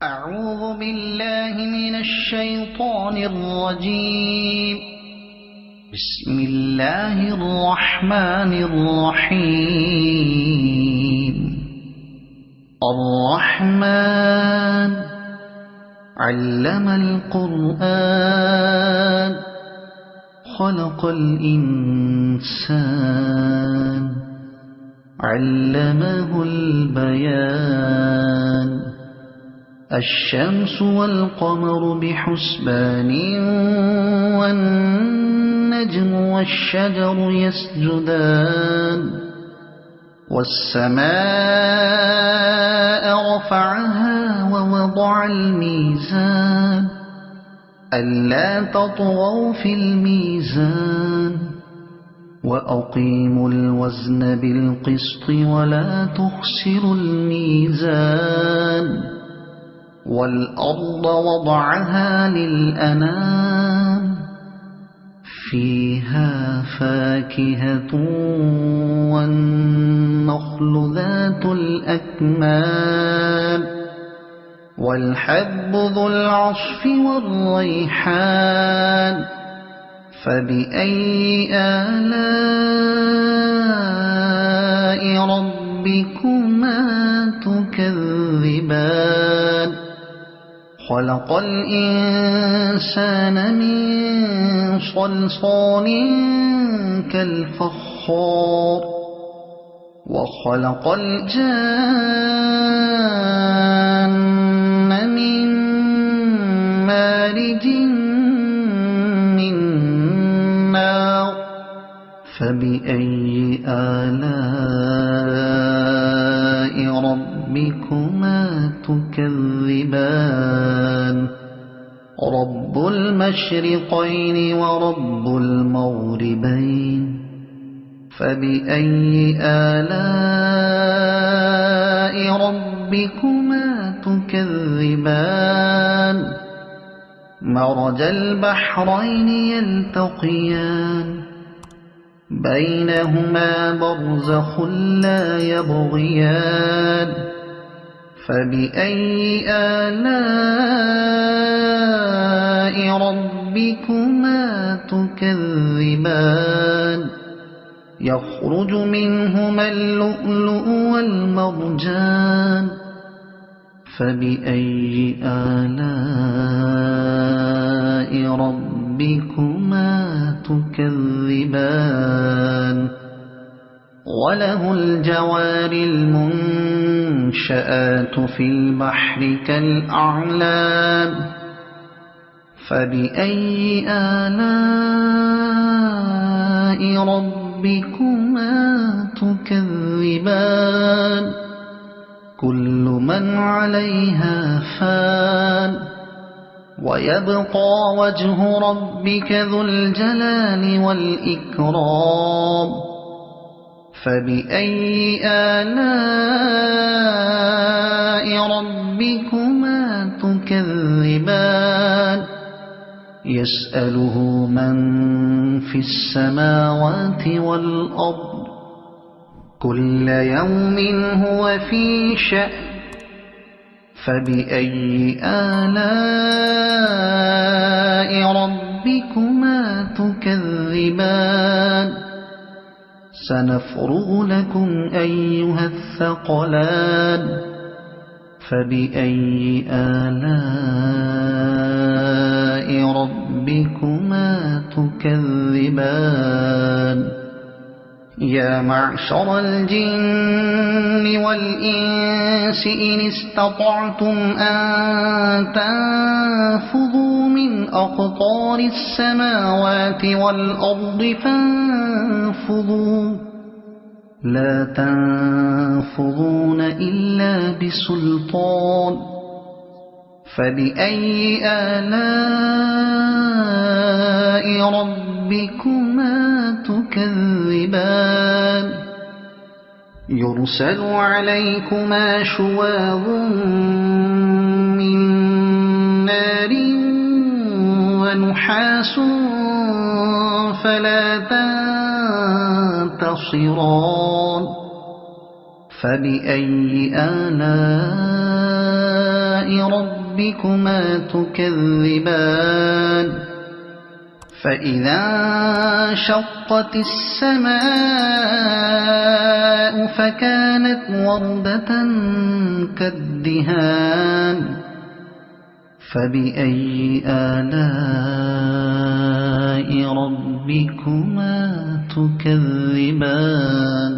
أعوذ بالله من الشيطان الرجيم. بسم الله الرحمن الرحيم. الرحمن علم القرآن خلق الإنسان علمه البيان. الشمس والقمر بحسبان والنجم والشجر يسجدان. والسماء رفعها ووضع الميزان ألا تطغوا في الميزان وأقيموا الوزن بالقسط ولا تخسروا الميزان. والأرض وضعها للأنام فيها فاكهة والنخل ذات الأكمام والحب ذو العصف والريحان. فبأي آلاء ربكما تكذبان. خلق الإنسان من صلصال كالفخار وخلق الجان من مارج من نار. فبأي آلاء ربكما تكذبان. رب المشرقين ورب المغربين. فبأي آلاء ربكما تكذبان. مرج البحرين يلتقيان بينهما برزخ لا يبغيان. فبأي آلاء ربكما تكذبان. يخرج منهما اللؤلؤ والمرجان. فبأي آلاء ربكما تكذبان. وله الجوار المنشآت في البحر كالأعلام. فبأي آلاء ربكما تكذبان. كل من عليها فان ويبقى وجه ربك ذو الجلال والإكرام. فبأي آلاء ربكما تكذبان. يسأله من في السماوات والأرض كل يوم هو في شأن. فبأي آلاء ربكما تكذبان. سنفرغ لكم أيها الثقلان. فبأي آلاء ربكما تكذبان. يا معشر الجن والإنس إن استطعتم أن تنفذوا من أقطار السماوات والأرض فانفذوا لا تنفذون إلا بسلطان. فبأي آلاء ربكما تكذبان. يرسل عليكما شواظ من نار ونحاس فلا تنتصران. فبأي آلاء ربكما تكذبان فإذا انشقت السماء فكانت وردة كالدهان فبأي آلاء ربكما تكذبان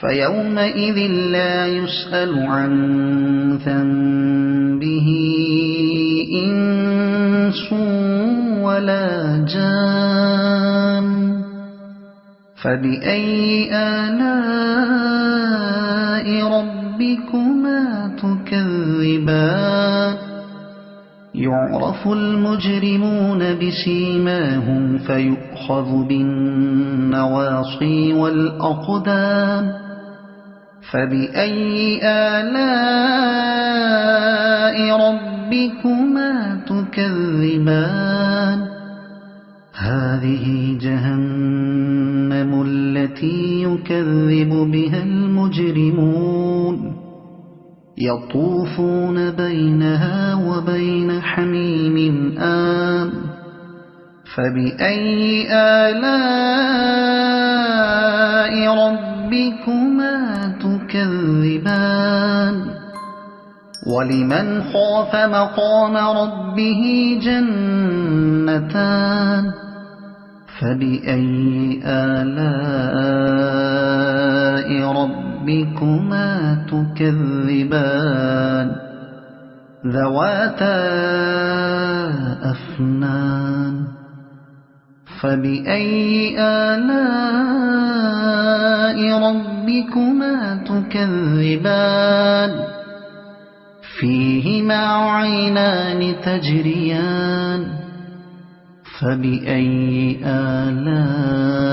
فيومئذ لا يسأل عن ذنبه إنس ولا جان فبأي آلاء ربكما تكذبان يعرف المجرمون بسيماهم فيؤخذ بالنواصي والأقدام فبأي آلاء ربكما تكذبان هذه جهنم التي يكذب بها المجرمون يطوفون بينها وبين حميم آن فبأي آلاء ربكما تكذبان ولمن خاف مقام ربه جنتان فبأي آلاء ربكما تكذبان ذواتا أفنان فبأي آلاء ربكما تكذبان فيهما عينان تجريان فبأي آلاء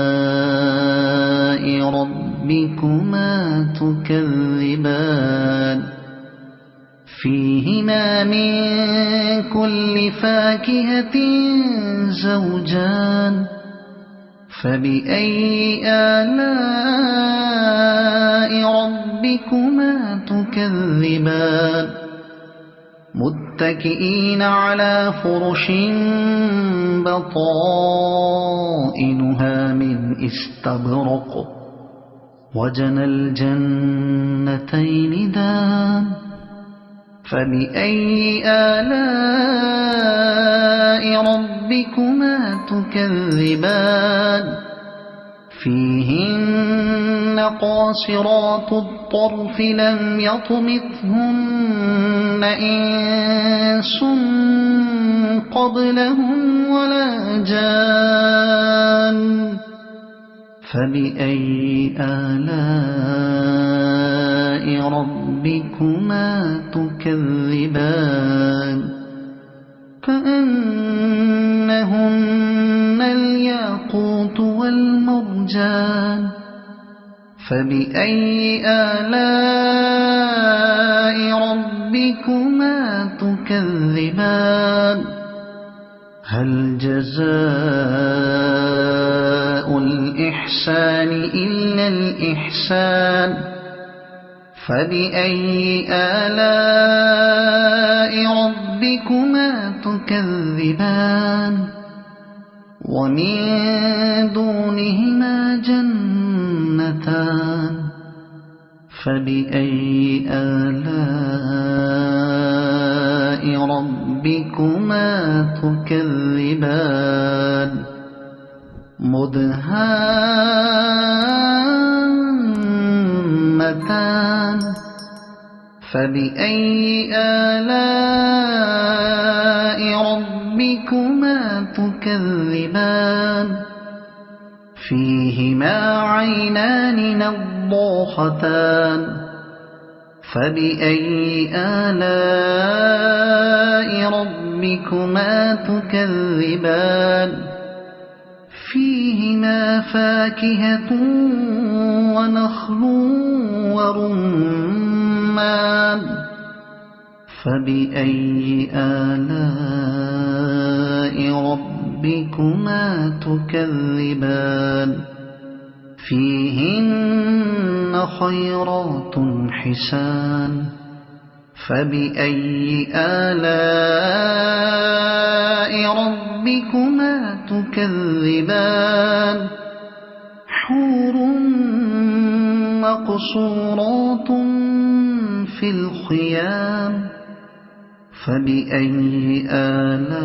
ربكما تكذبان فيهما من كل فاكهة زوجان فبأي آلاء ربكما تكذبان متكئين على فرش بطائنها من استبرق وجنى الجنتين دان فبأي آلاء ربكما تكذبان فيهن قاصرات الطرف لم يطمثهن إنس قبلهم ولا جان فبأي آلاء ربكما تكذبان كأنهن الياقوت والمرجان فبأي آلاء ربكما تكذبان هل جزاء الإحسان إلا الإحسان فبأي آلاء ربكما تكذبان ومن دونهما جنتان فبأي آلاء ربكما تكذبان مدهامتان فبأي آلاء ربكما تكذبان فيهما عينان نضاختان فبأي آلاء ربكما تكذبان فيهما فاكهة ونخل ورمان فبأي آلاء ربكما تكذبان فيهن خيرات حسان فبأي آلاء ربكما تكذبان حور مقصورات في الخيام فبأي آلاء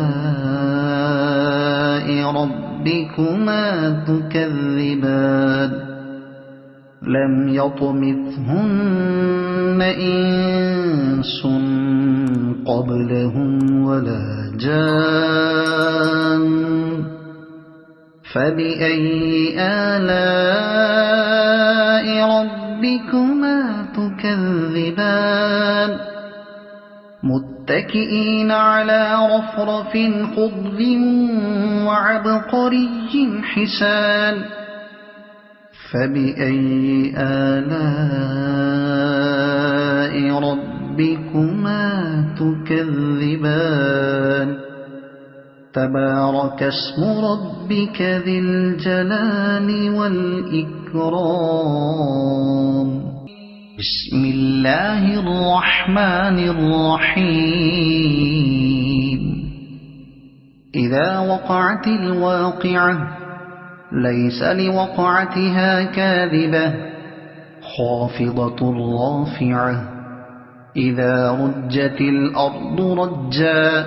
ربكما تكذبان لم يطمثهن إنس قبلهم ولا جان فبأي آلاء ربكما تكذبان متكئين على رفرف خضر وعبقري حسان فبأي آلاء ربكما تكذبان تبارك اسم ربك ذي الجلال والإكرام بسم الله الرحمن الرحيم إذا وقعت الواقعة ليس لوقعتها كاذبة خافضة رافعة إذا رجت الأرض رجا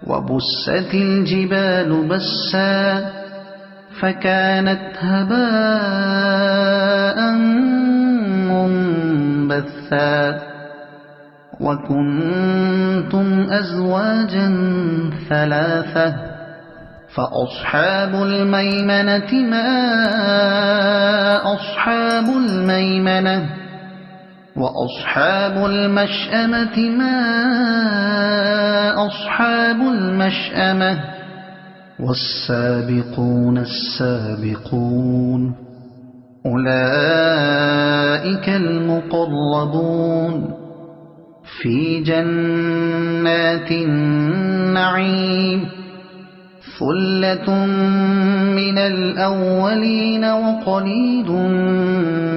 وبست الجبال بسا فكانت هباء منبثا وكنتم أزواجا ثلاثة فأصحاب الميمنة ما أصحاب الميمنة وأصحاب المشأمة ما أصحاب المشأمة والسابقون السابقون أولئك المقربون في جنات النعيم ثلة من الأولين وقليل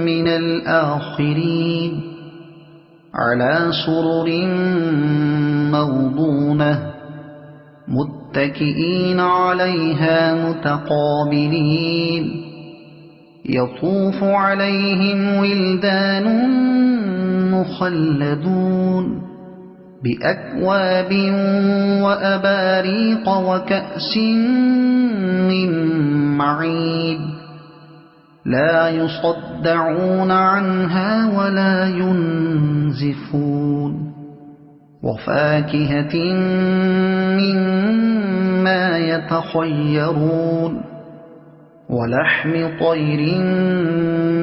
من الآخرين على سرر موضونة متكئين عليها متقابلين يطوف عليهم ولدان مخلدون بأكواب وأباريق وكأس من معين لا يصدعون عنها ولا ينزفون وفاكهة مما يتخيرون ولحم طير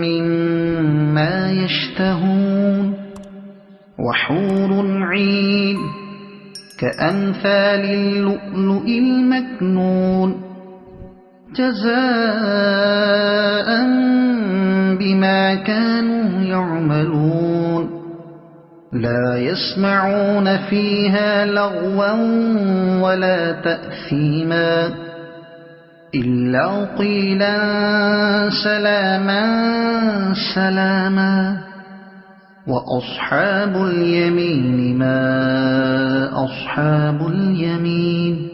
مما يشتهون وحور عين كأمثال اللؤلؤ المكنون جزاء بما كانوا يعملون لا يسمعون فيها لغوا ولا تأثيما إلا قيلا سلاما سلاما وأصحاب اليمين ما أصحاب اليمين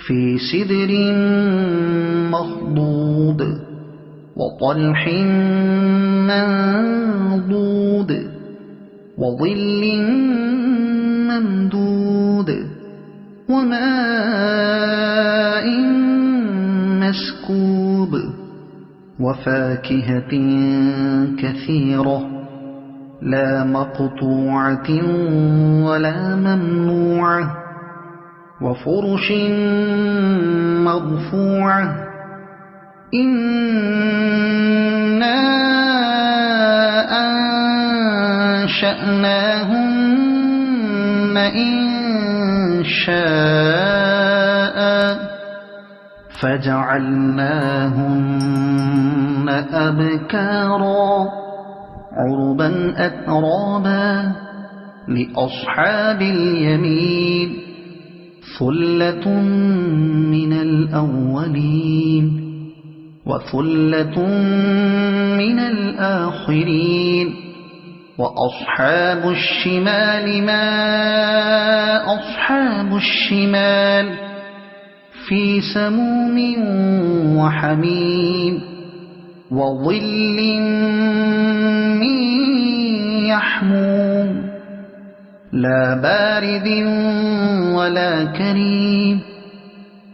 في سدر مخضود وطلح منضود وظل ممدود وماء مسكوب وفاكهة كثيرة لا مقطوعة ولا ممنوعة وفرش مرفوعة إنا أنشأناهن إنشاء فجعلناهن أبكارا عربا أترابا لأصحاب اليمين ثلة من الأولين وثلة من الآخرين وأصحاب الشمال ما أصحاب الشمال في سموم وحميم وظل من يحموم لا بارد ولا كريم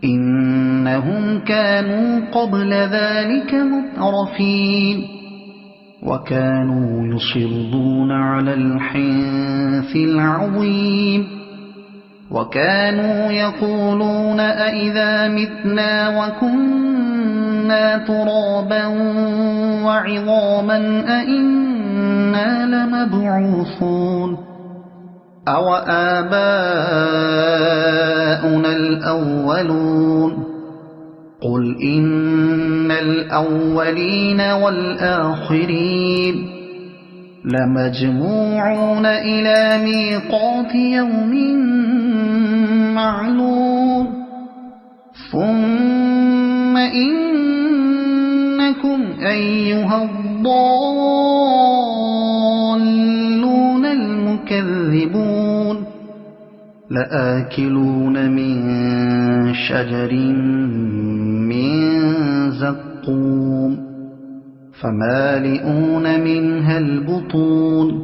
إنهم كانوا قبل ذلك مترفين وكانوا يصرون على الحنث العظيم وكانوا يقولون أئذا متنا وكنا ترابا وعظاما أئنا لمبعوثون أو آباؤنا الأولون قل إن الأولين والآخرين لمجموعون إلى ميقات يوم معلوم ثم إنكم أيها الضالون المكذبون لآكلون من شجر من زقوم فمالئون منها البطون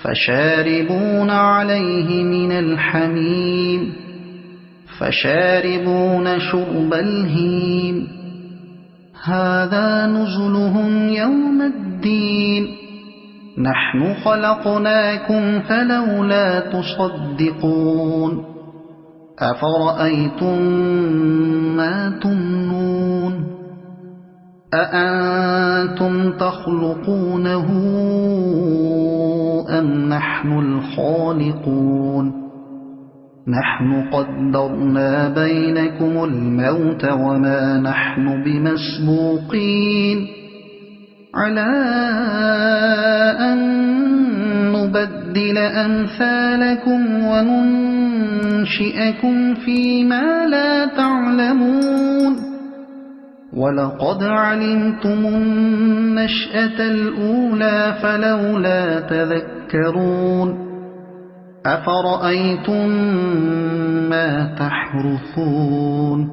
فشاربون عليه من الحميم فشاربون شرب الهيم هذا نزلهم يوم الدين نحن خلقناكم فلولا تصدقون أفرأيتم ما تمنون أأنتم تخلقونه أم نحن الخالقون نحن قدرنا بينكم الموت وما نحن بمسبوقين على أن نبدل أمثالكم وننشئكم فيما لا تعلمون ولقد علمتم النشأة الأولى فلولا تذكرون أفرأيتم ما تحرثون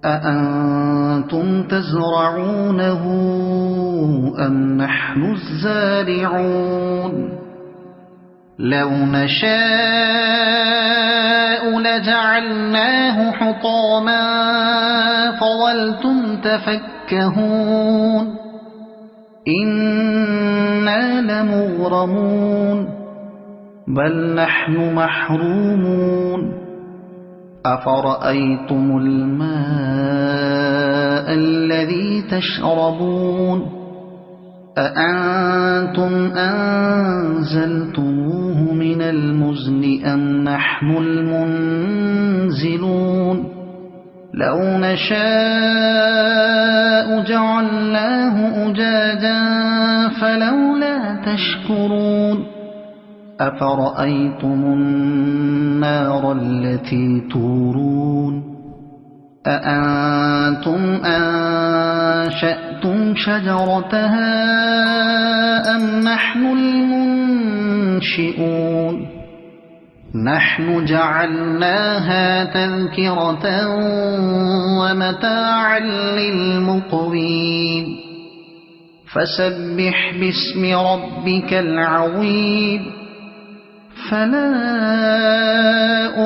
أأنتم تزرعونه أم نحن الزارعون لو نشاء لجعلناه حطاما فظلتم تفكهون إنا لمغرمون بل نحن محرومون أفرأيتم الماء الذي تشربون أأنتم أنزلتموه من المزن أم نحن المنزلون لو نشاء جعلناه أجاجا فلولا تشكرون أفرأيتم النار التي تورون أأنتم أنشأتم شجرتها أم نحن المنشئون نحن جعلناها تذكرة ومتاعا للمقوين فسبح باسم ربك العظيم فلا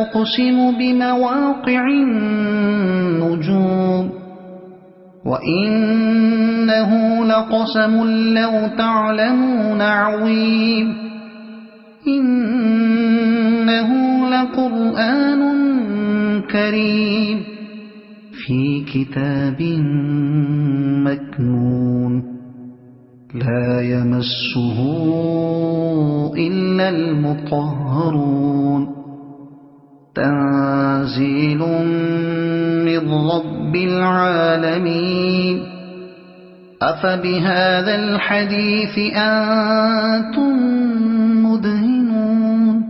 أقسم بمواقع النجوم وإنه لقسم لو تعلمون عظيم إنه لقرآن كريم في كتاب مكنون لا يمسه إلا المطهرون تنزيل من رب العالمين أفبهذا الحديث أنتم مدهنون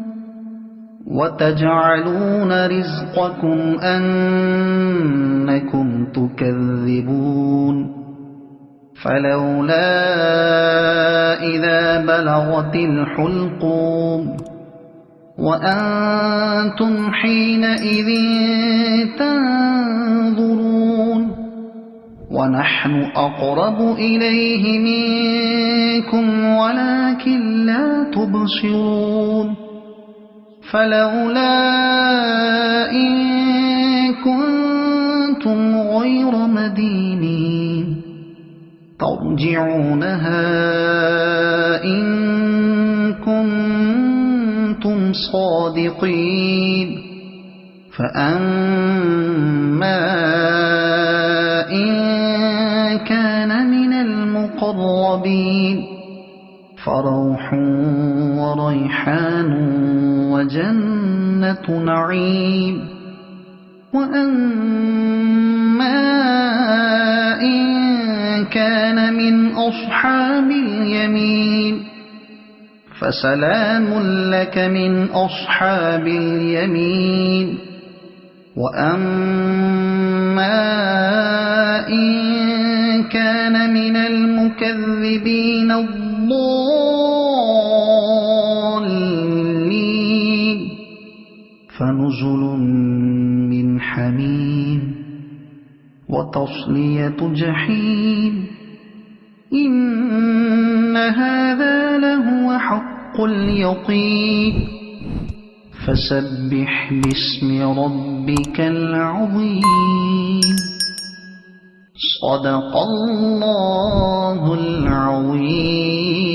وتجعلون رزقكم أنكم تكذبون فلولا إذا بلغت الحلقوم وأنتم حينئذ تنظرون ونحن أقرب إليه منكم ولكن لا تبصرون فلولا إن كنتم غير مدينين ترجعونها إن كنتم صادقين فأما إن كان من المقربين فروح وريحان وجنة نعيم وأما إن كان من أصحاب اليمين فسلام لك من أصحاب اليمين وأما إن كان من المكذبين الضالين فنزل من حميم وتصلية جحيم إن هذا لهو حق اليقين فسبح باسم ربك العظيم صدق الله العظيم.